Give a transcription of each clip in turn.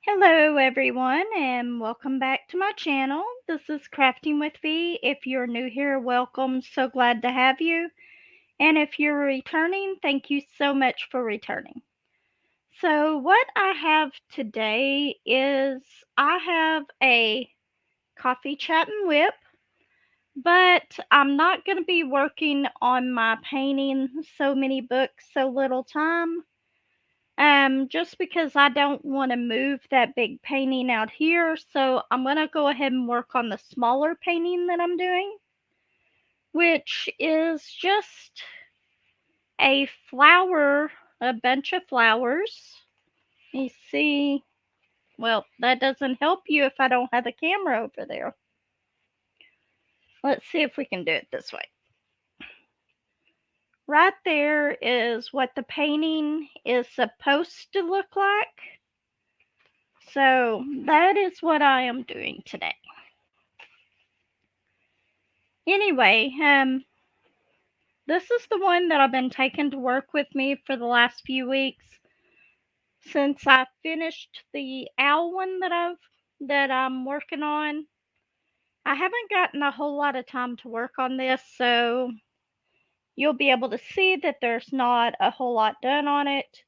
Hello everyone and welcome back to my channel. This is Crafting with V. If you're new here, welcome. So glad to have you. And if you're returning, thank you so much for returning. So what I have today is I have a coffee chat and whip, but I'm not going to be working on my painting so many books, so little time. Just because I don't want to move that big painting out here, so I'm going to go ahead and work on the smaller painting that I'm doing, which is just a flower, a bunch of flowers. You see, well, that doesn't help you if I don't have the camera over there. Let's see if we can do it this way. Right there is what the painting is supposed to look like. So that is what I am doing today. Anyway, this is the one that I've been taking to work with me for the last few weeks since I finished the owl one that I'm working on. I haven't gotten a whole lot of time to work on this, so you'll be able to see that there's not a whole lot done on it.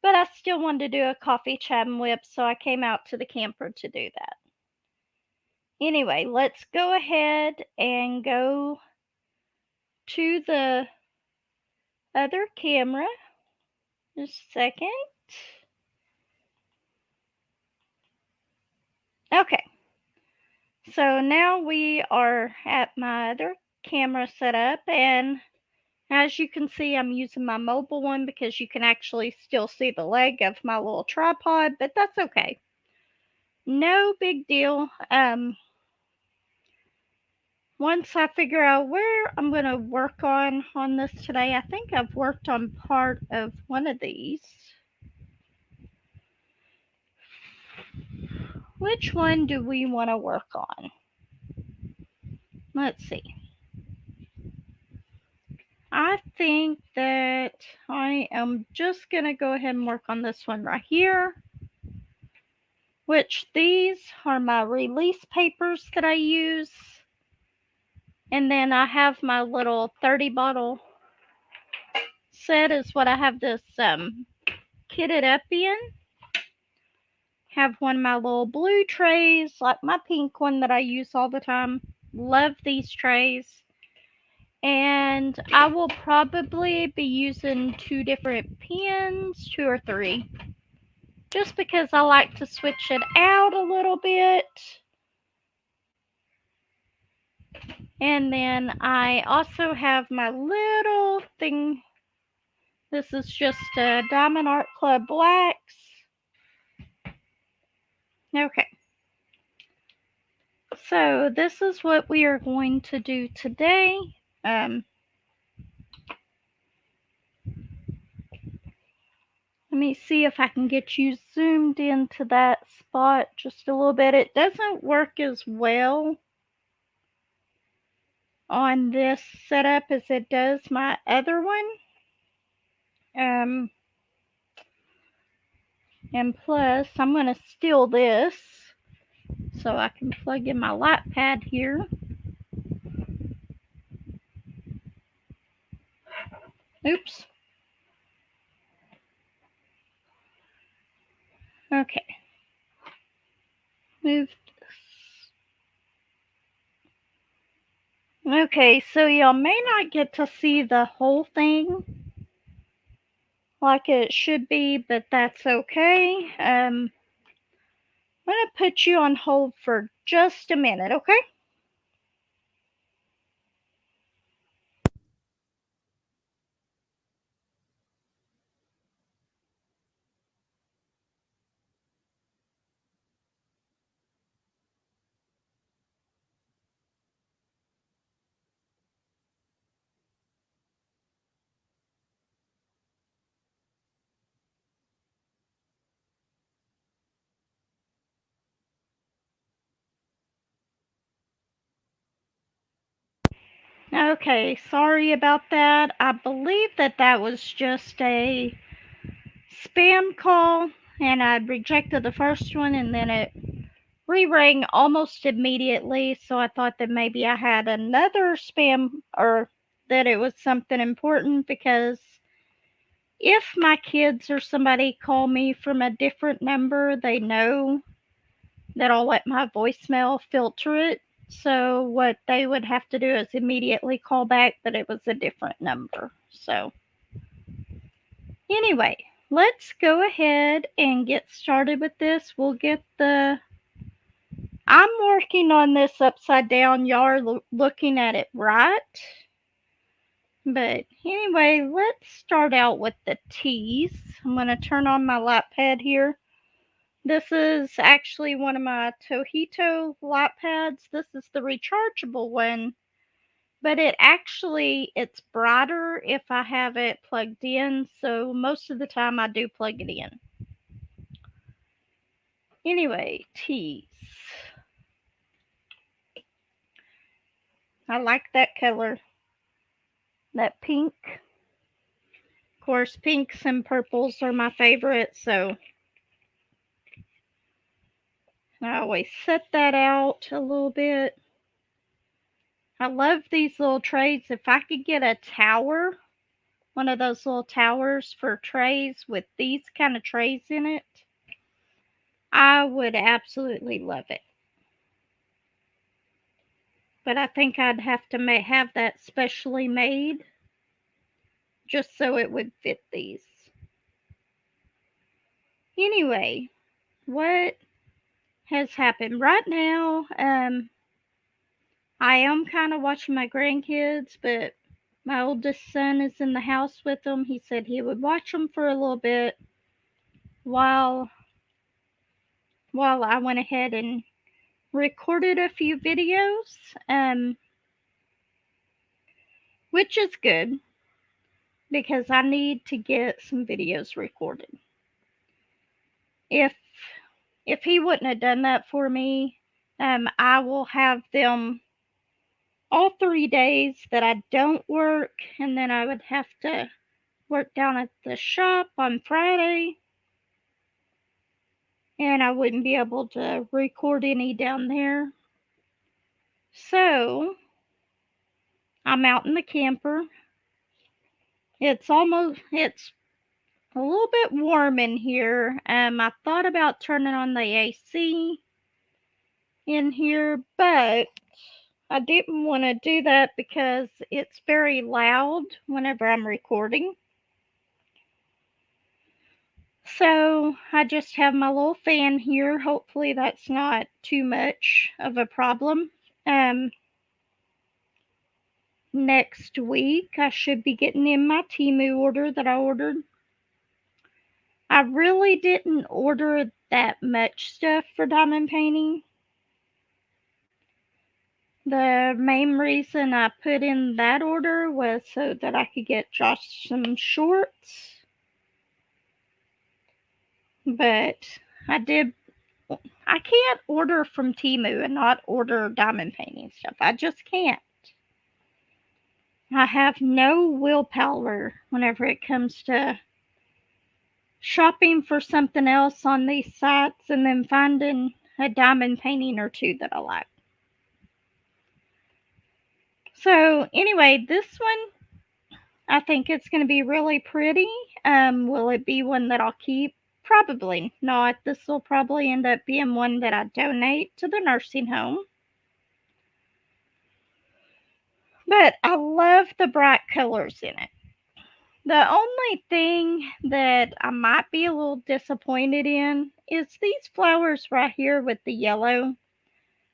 But I still wanted to do a coffee chat and whip, so I came out to the camper to do that. Anyway, let's go ahead and go to the other camera. Just a second. Okay, so now we are at my other camera setup, and as you can see, I'm using my mobile one because you can actually still see the leg of my little tripod, but that's okay. No big deal. Once I figure out where I'm going to work on this today, I think I've worked on part of one of these. Which one do we want to work on? Let's see. I think that I am just going to go ahead and work on this one right here, which these are my release papers that I use. And then I have my little 30 bottle set is what I have this kitted up in. Have one of my little blue trays, like my pink one that I use all the time. Love these trays. And I will probably be using 2 different pens, 2 or 3, just because I like to switch it out a little bit. And then I also have my little thing. This is just a Diamond Art Club Blacks. Okay. So this is what we are going to do today. Let me see if I can get you zoomed into that spot just a little bit. It doesn't work as well on this setup as it does my other one. And plus, I'm going to steal this so I can plug in my lightpad here. Oops. Okay. Move this. Okay, so y'all may not get to see the whole thing like it should be, but that's okay. I'm going to put you on hold for just a minute, okay? Okay, sorry about that. I believe that was just a spam call. and I rejected the first one, and then it re-rang almost immediately, so I thought that maybe I had another spam, or that it was something important, because if my kids or somebody call me from a different number, they know that I'll let my voicemail filter it. So what they would have to do is immediately call back, but it was a different number. So anyway, let's go ahead and get started with this. I'm working on this upside down. Y'all are looking at it right. But anyway, let's start out with the T's. I'm going to turn on my lightpad here. This is actually one of my Toheto lightpads. This is the rechargeable one, but it's brighter if I have it plugged in, so most of the time I do plug it in. Anyway, T's. I like that color, that pink. Of course, pinks and purples are my favorite, so I always set that out a little bit. I love these little trays. If I could get a tower, one of those little towers for trays with these kind of trays in it, I would absolutely love it. But I think I'd have to have that specially made just so it would fit these. Anyway, what has happened right now? I am kind of watching my grandkids, but my oldest son is in the house with them. He said he would watch them for a little bit while I went ahead and recorded a few videos, which is good because I need to get some videos recorded. If he wouldn't have done that for me, I will have them all 3 days that I don't work, and then I would have to work down at the shop on Friday, and I wouldn't be able to record any down there. So I'm out in the camper. It's a little bit warm in here. I thought about turning on the AC in here, but I didn't want to do that because it's very loud whenever I'm recording. So I just have my little fan here. Hopefully that's not too much of a problem. Next week I should be getting in my TEMU order that I ordered. I really didn't order that much stuff for diamond painting. The main reason I put in that order was so that I could get Josh some shorts. But I can't order from TEMU and not order diamond painting stuff. I just can't. I have no willpower whenever it comes to shopping for something else on these sites and then finding a diamond painting or two that I like. So anyway, this one, I think it's going to be really pretty. Will it be one that I'll keep? Probably not. This will probably end up being one that I donate to the nursing home. But I love the bright colors in it. The only thing that I might be a little disappointed in is these flowers right here with the yellow.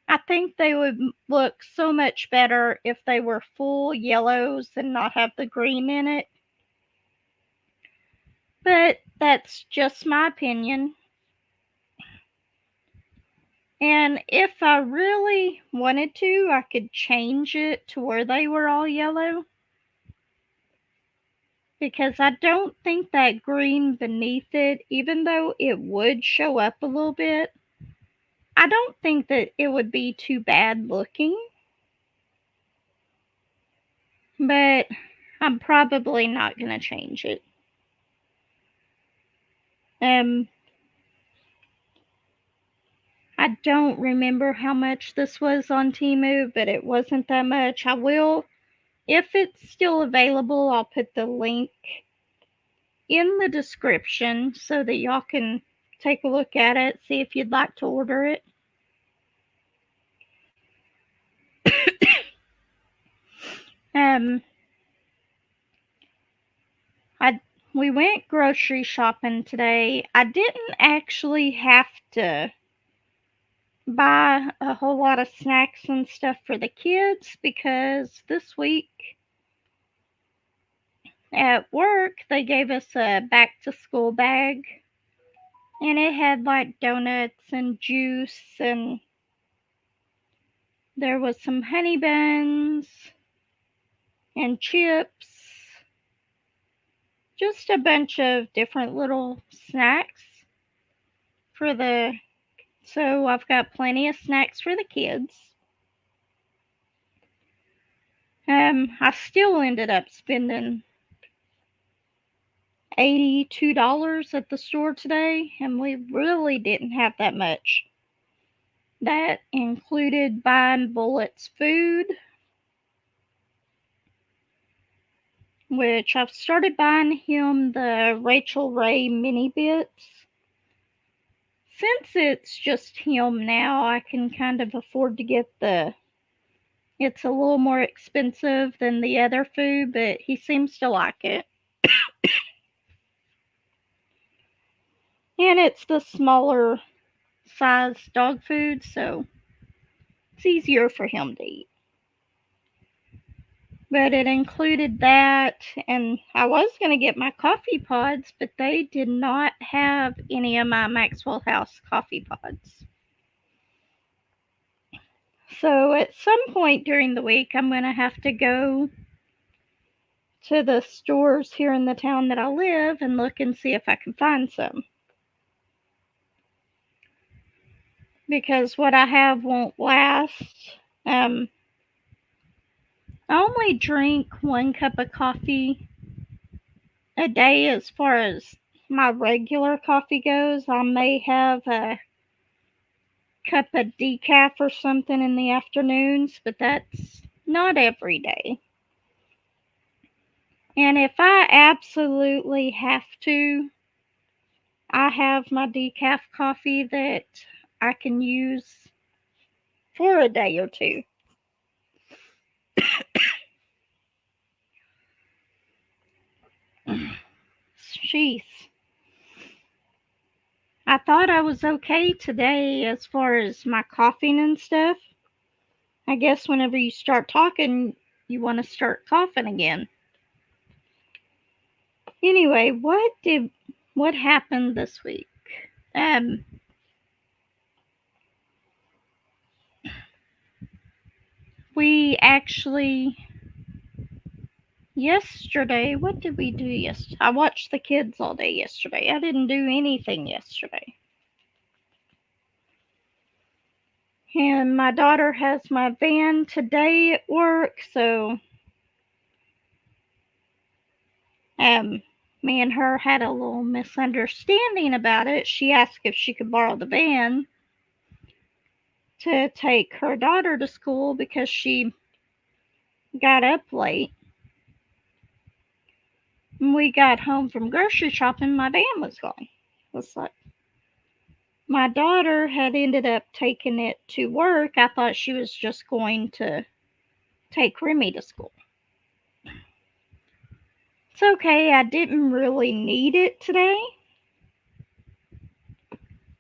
I think they would look so much better if they were full yellows and not have the green in it. But that's just my opinion. And if I really wanted to, I could change it to where they were all yellow. Because I don't think that green beneath it, even though it would show up a little bit, I don't think that it would be too bad looking. But I'm probably not going to change it. I don't remember how much this was on TEMU, but it wasn't that much. I will, if it's still available, I'll put the link in the description so that y'all can take a look at it, see if you'd like to order it. We went grocery shopping today. I didn't actually have to buy a whole lot of snacks and stuff for the kids because this week at work they gave us a back to school bag, and it had like donuts and juice, and there was some honey buns and chips, just a bunch of different little snacks for the so I've got plenty of snacks for the kids. I still ended up spending $82 at the store today, and we really didn't have that much. That included buying Bullet's food, which I've started buying him the Rachel Ray mini bits. Since it's just him now, I can kind of afford to get it's a little more expensive than the other food, but he seems to like it. And it's the smaller size dog food, so it's easier for him to eat. But it included that, and I was going to get my coffee pods, but they did not have any of my Maxwell House coffee pods. So at some point during the week, I'm going to have to go to the stores here in the town that I live and look and see if I can find some. Because what I have won't last. I only drink 1 cup of coffee a day as far as my regular coffee goes. I may have a cup of decaf or something in the afternoons, but that's not every day. And if I absolutely have to, I have my decaf coffee that I can use for a day or two. Jeez. I thought I was okay today as far as my coughing and stuff. I guess whenever you start talking, you want to start coughing again. Anyway, what happened this week? We actually yesterday, what did we do yesterday? I watched the kids all day yesterday. I didn't do anything yesterday. And my daughter has my van today at work, so me and her had a little misunderstanding about it. She asked if she could borrow the van to take her daughter to school because she got up late. When we got home from grocery shopping, my van was gone. It's like my daughter had ended up taking it to work. I thought she was just going to take Remy to school. It's okay, I didn't really need it today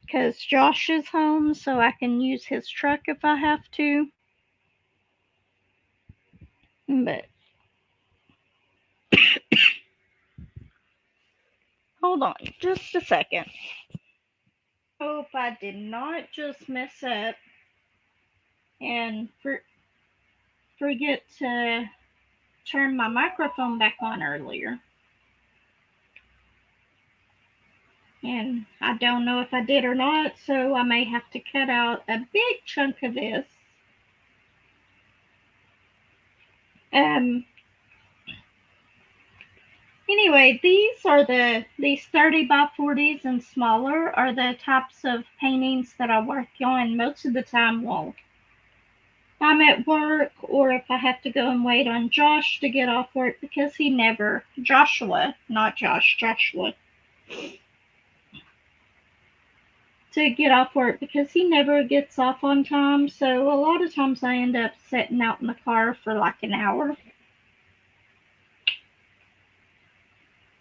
because Josh is home, so I can use his truck if I have to. But hold on just a second. Hope I did not just mess up and forget to turn my microphone back on earlier. And I don't know if I did or not, so I may have to cut out a big chunk of this. Anyway, these 30 by 40s and smaller are the types of paintings that I work on most of the time while I'm at work, or if I have to go and wait on Josh to get off work, because he never, Joshua, not Josh, Joshua, to get off work because he never gets off on time. So a lot of times I end up sitting out in the car for like an hour.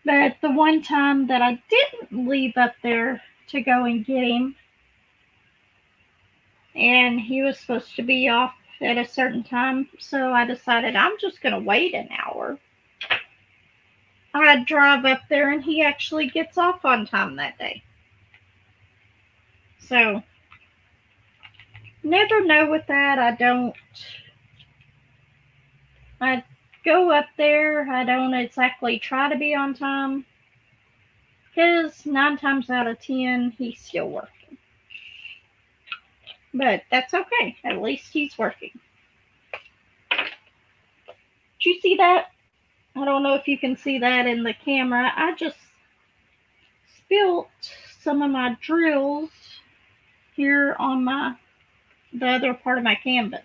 But the one time that I didn't leave up there to go and get him, and he was supposed to be off at a certain time, so I decided I'm just going to wait an hour. I drive up there and he actually gets off on time that day. So, never know with that. I go up there, I don't exactly try to be on time, because 9 times out of 10, he's still working. But that's okay. At least he's working. Did you see that? I don't know if you can see that in the camera. I just spilt some of my drills here on the other part of my canvas.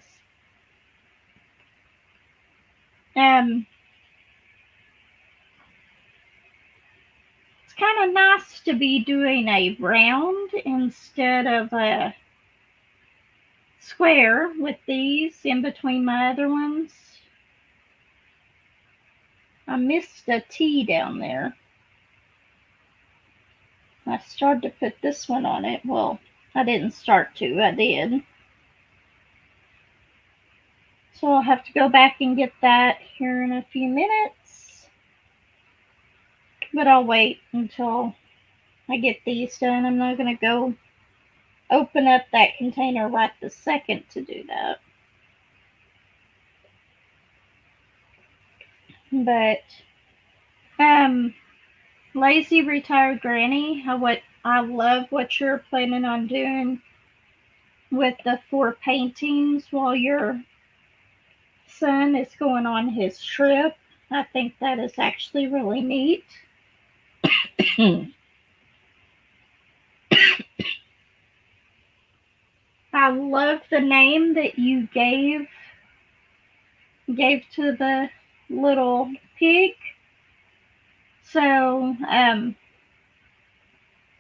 It's kind of nice to be doing a round instead of a square with these in between my other ones. I missed a T down there. I started to put this one on it. Well, I didn't start to, I did. So I'll have to go back and get that here in a few minutes. But I'll wait until I get these done. I'm not going to go open up that container right this second to do that. But, Lazy Retired Granny, I love what you're planning on doing with the 4 paintings while your son is going on his trip. I think that is actually really neat. I love the name that you gave to the little pig. So,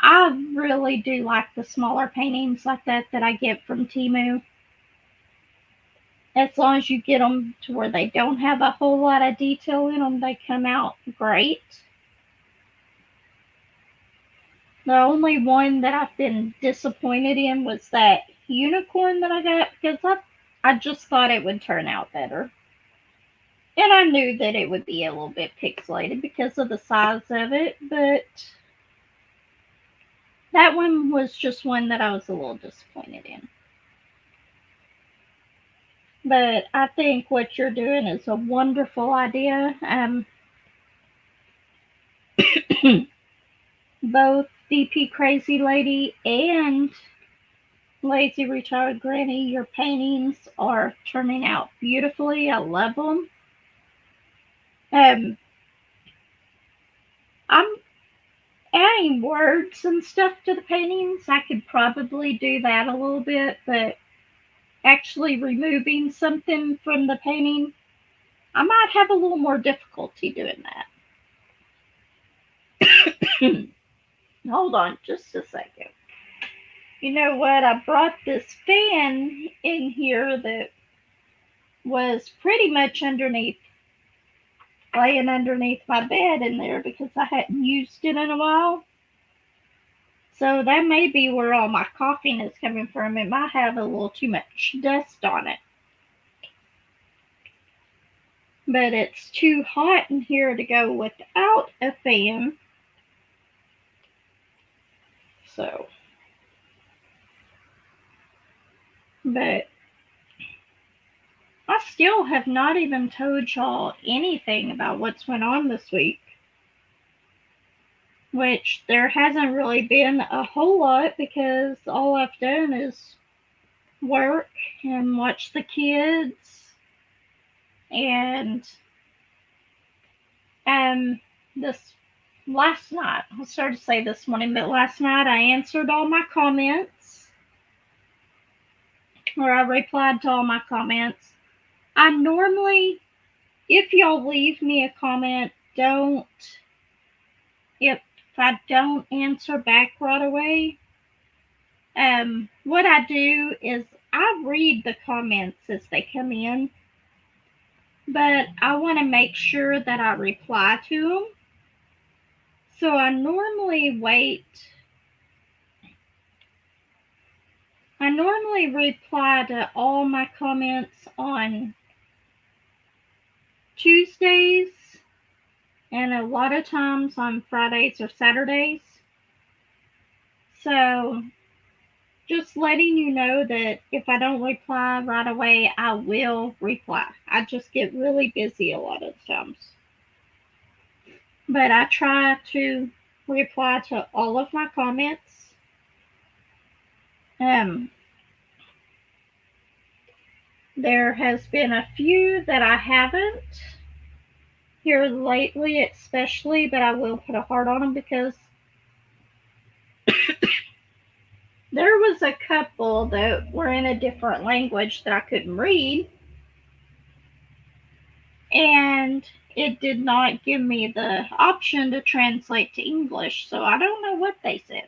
I really do like the smaller paintings like that I get from TEMU. As long as you get them to where they don't have a whole lot of detail in them, they come out great. The only one that I've been disappointed in was that unicorn that I got, because I just thought it would turn out better. And I knew that it would be a little bit pixelated because of the size of it, but that one was just one that I was a little disappointed in. But I think what you're doing is a wonderful idea. Both DP Crazy Lady and Lazy Retired Granny, your paintings are turning out beautifully. I love them. I'm adding words and stuff to the paintings. I could probably do that a little bit, but actually removing something from the painting, I might have a little more difficulty doing that. Hold on just a second. You know what? I brought this fan in here that was pretty much laying underneath my bed in there because I hadn't used it in a while. So that may be where all my coughing is coming from. It might have a little too much dust on it. But it's too hot in here to go without a fan. So, but I still have not even told y'all anything about what's went on this week. Which there hasn't really been a whole lot because all I've done is work and watch the kids and last night. I started to say this morning, but last night I answered all my comments, or I replied to all my comments. I normally, if y'all leave me a comment, if I don't answer back right away, what I do is I read the comments as they come in, but I want to make sure that I reply to them. So I normally reply to all my comments on Tuesdays and a lot of times on Fridays or Saturdays. So just letting you know that if I don't reply right away, I will reply. I just get really busy a lot of times. But I try to reply to all of my comments. There has been a few that I haven't here lately, especially, but I will put a heart on them because there was a couple that were in a different language that I couldn't read, and it did not give me the option to translate to English, so I don't know what they said.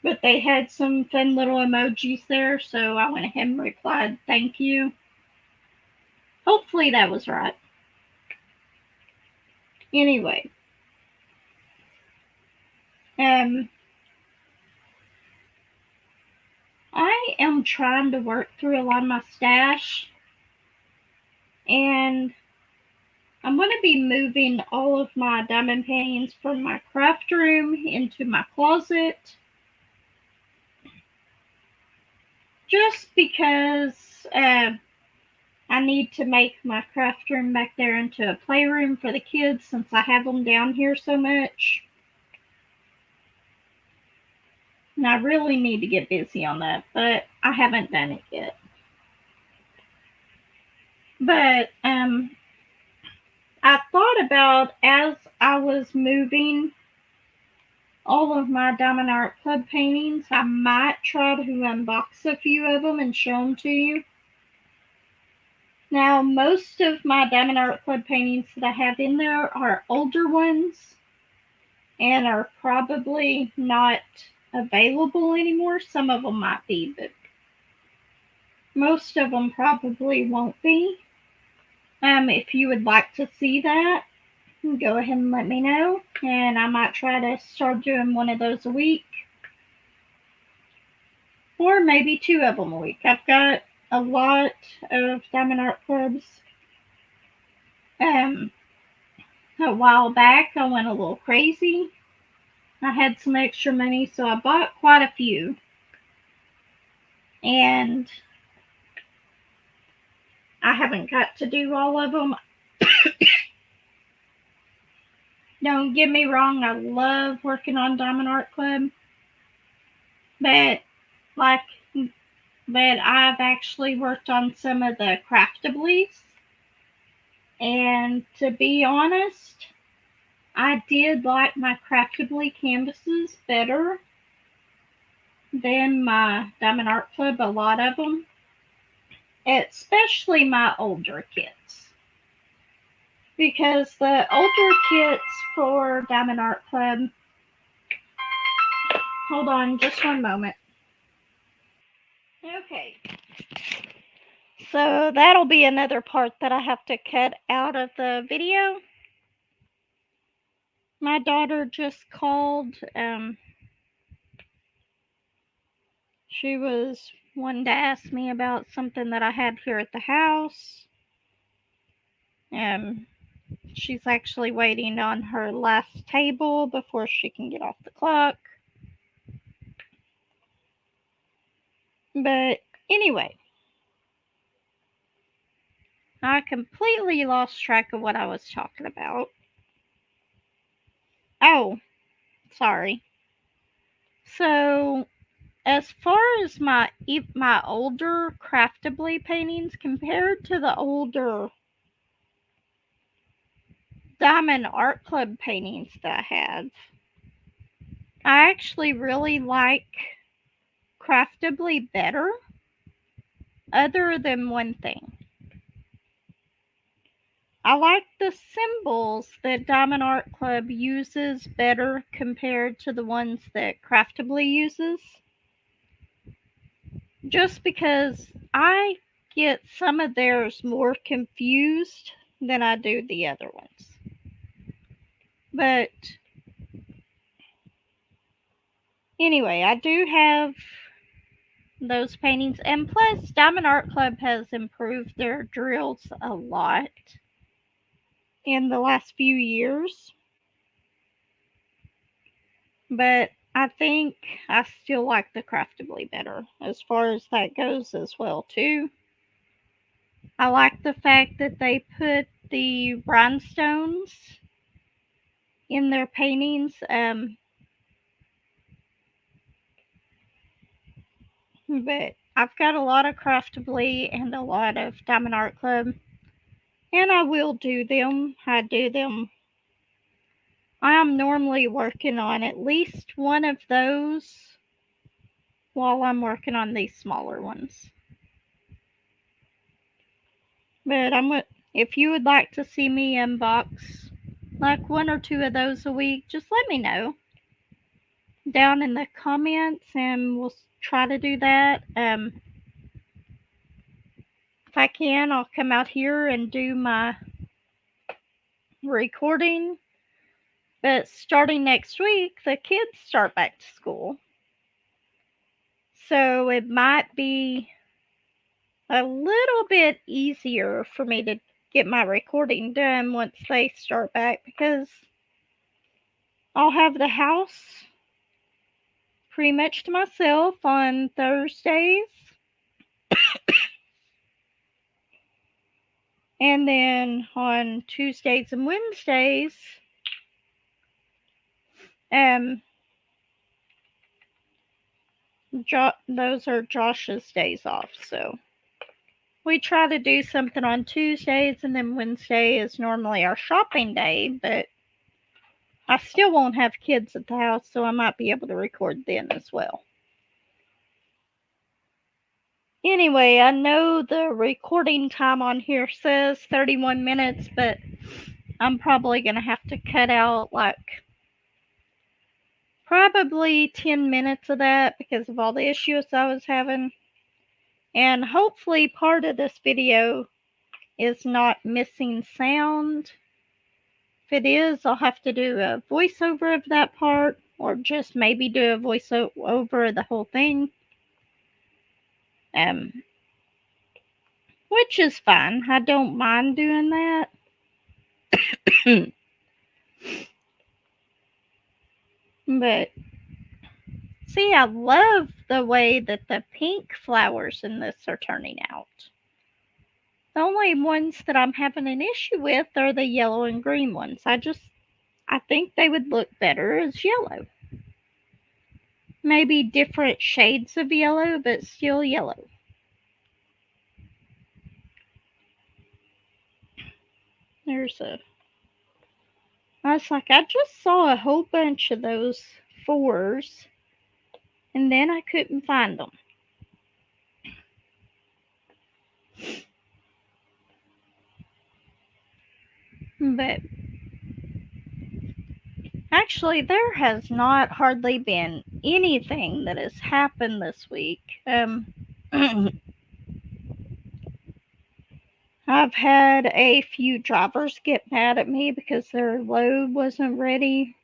But they had some fun little emojis there, so I went ahead and replied, thank you. Hopefully that was right. Anyway, I am trying to work through a lot of my stash, and I'm going to be moving all of my diamond paintings from my craft room into my closet, just because I need to make my craft room back there into a playroom for the kids since I have them down here so much. And I really need to get busy on that, but I haven't done it yet. But I thought about, as I was moving all of my Diamond Art Club paintings, I might try to unbox a few of them and show them to you. Now, most of my Diamond Art Club paintings that I have in there are older ones and are probably not available anymore. Some of them might be, but most of them probably won't be. If you would like to see that, go ahead and let me know, and I might try to start doing one of those a week, or maybe 2 of them a week. I've got a lot of Diamond Art Clubs. A while back, I went a little crazy. I had some extra money, so I bought quite a few. And I haven't got to do all of them. Don't get me wrong, I love working on Diamond Art Club. But I've actually worked on some of the craftablies. And to be honest, I did like my craftably canvases better than my Diamond Art Club, a lot of them. Especially my older kits. Because the older kits for Diamond Art Club, hold on just one moment. Okay. So that'll be another part that I have to cut out of the video. My daughter just called. She was wanting to ask me about something that I had here at the house. She's actually waiting on her last table before she can get off the clock. But anyway, I completely lost track of what I was talking about. Oh, sorry. So, as far as my older craftably paintings compared to the Diamond Art Club paintings that I have, I actually really like Craftably better, other than one thing. I like the symbols that Diamond Art Club uses better compared to the ones that Craftably uses. Just because I get some of theirs more confused than I do the other ones. But anyway, I do have those paintings, and plus Diamond Art Club has improved their drills a lot in the last few years. But I think I still like the Craftably better as far as that goes as well too. I like the fact that they put the rhinestones in their paintings. But I've got a lot of Craftably and a lot of Diamond Art Club, and I will do them. I do them. I am normally working on at least one of those while I'm working on these smaller ones. But if you would like to see me unbox like one or two of those a week, just let me know down in the comments and we'll try to do that. If I can, I'll come out here and do my recording. But starting next week, the kids start back to school. So it might be a little bit easier for me to get my recording done once they start back, because I'll have the house pretty much to myself on Thursdays. And then on Tuesdays and Wednesdays, those are Josh's days off. So we try to do something on Tuesdays, and then Wednesday is normally our shopping day, but I still won't have kids at the house, so I might be able to record then as well. Anyway, I know the recording time on here says 31 minutes, but I'm probably going to have to cut out like probably 10 minutes of that because of all the issues I was having. And hopefully part of this video is not missing sound. If it is, I'll have to do a voiceover of that part, or just maybe do a voiceover of the whole thing. Which is fine. I don't mind doing that. But see, I love the way that the pink flowers in this are turning out. The only ones that I'm having an issue with are the yellow and green ones. I think they would look better as yellow. Maybe different shades of yellow, but still yellow. I was like, I just saw a whole bunch of those 4s, and then I couldn't find them. But actually, there has not hardly been anything that has happened this week. I've had a few drivers get mad at me because their load wasn't ready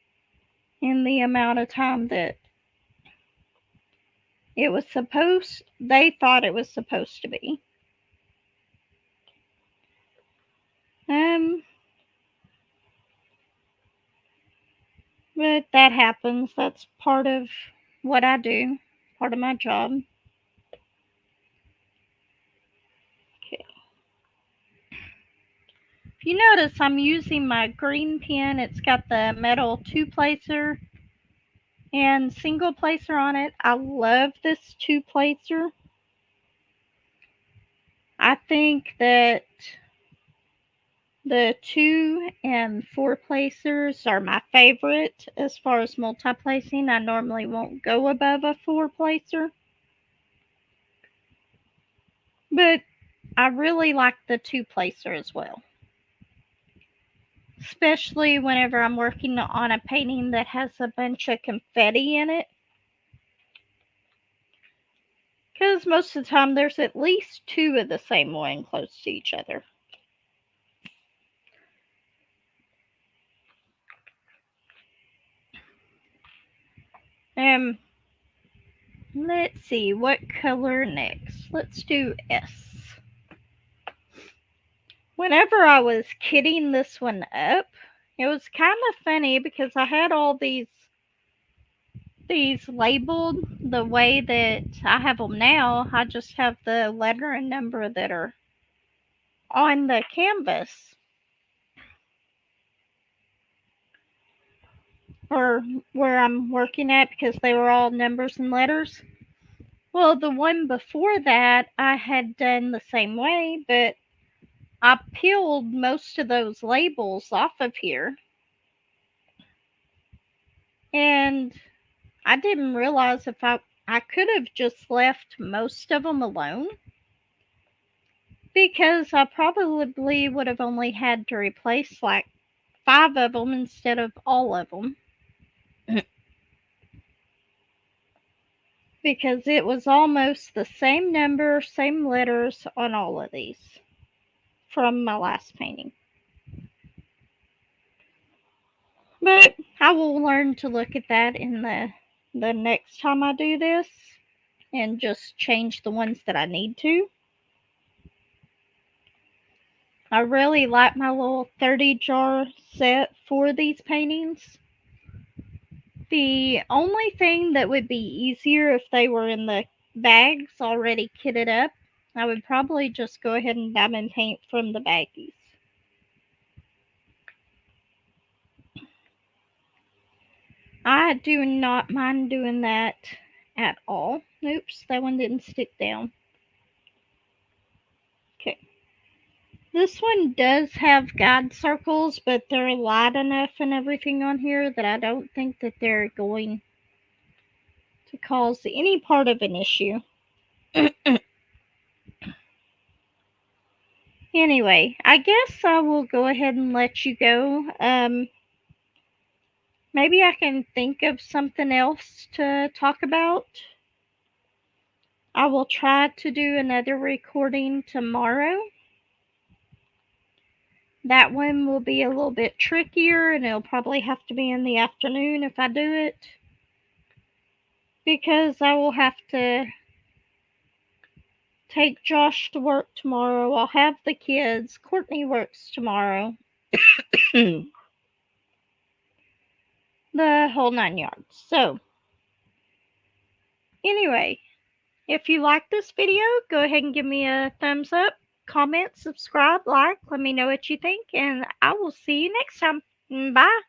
in the amount of time that they thought it was supposed to be. But that happens. That's part of what I do, part of my job. Okay. If you notice, I'm using my green pen. It's got the metal 2-placer and single placer on it. I love this 2-placer. I think that The 2 and 4 placers are my favorite as far as multi-placing. I normally won't go above a 4 placer, but I really like the 2 placer as well, especially whenever I'm working on a painting that has a bunch of confetti in it, because most of the time there's at least 2 of the same one close to each other. Let's see, what color next? Let's do S. Whenever I was kitting this one up, it was kind of funny because I had all these labeled the way that I have them now. I just have the letter and number that are on the canvas, or where I'm working at, because they were all numbers and letters. Well, the one before that I had done the same way, but I peeled most of those labels off of here, and I didn't realize if I could have just left most of them alone, because I probably would have only had to replace like 5 of them instead of all of them, because it was almost the same number, same letters on all of these from my last painting. But I will learn to look at that in the next time I do this, and just change the ones that I need to. I really like my little 30 jar set for these paintings. The only thing that would be easier if they were in the bags already kitted up, I would probably just go ahead and diamond paint from the baggies. I do not mind doing that at all. Oops, that one didn't stick down. Okay. This one does have guide circles, but they're light enough and everything on here that I don't think that they're going to cause any part of an issue. Anyway, I guess I will go ahead and let you go. Maybe I can think of something else to talk about. I will try to do another recording tomorrow. That one will be a little bit trickier, and it'll probably have to be in the afternoon if I do it, because I will have to take Josh to work tomorrow. I'll have the kids. Courtney works tomorrow. The whole 9 yards. So, anyway, if you like this video, go ahead and give me a thumbs up, comment, subscribe, like, let me know what you think, and I will see you next time. Bye.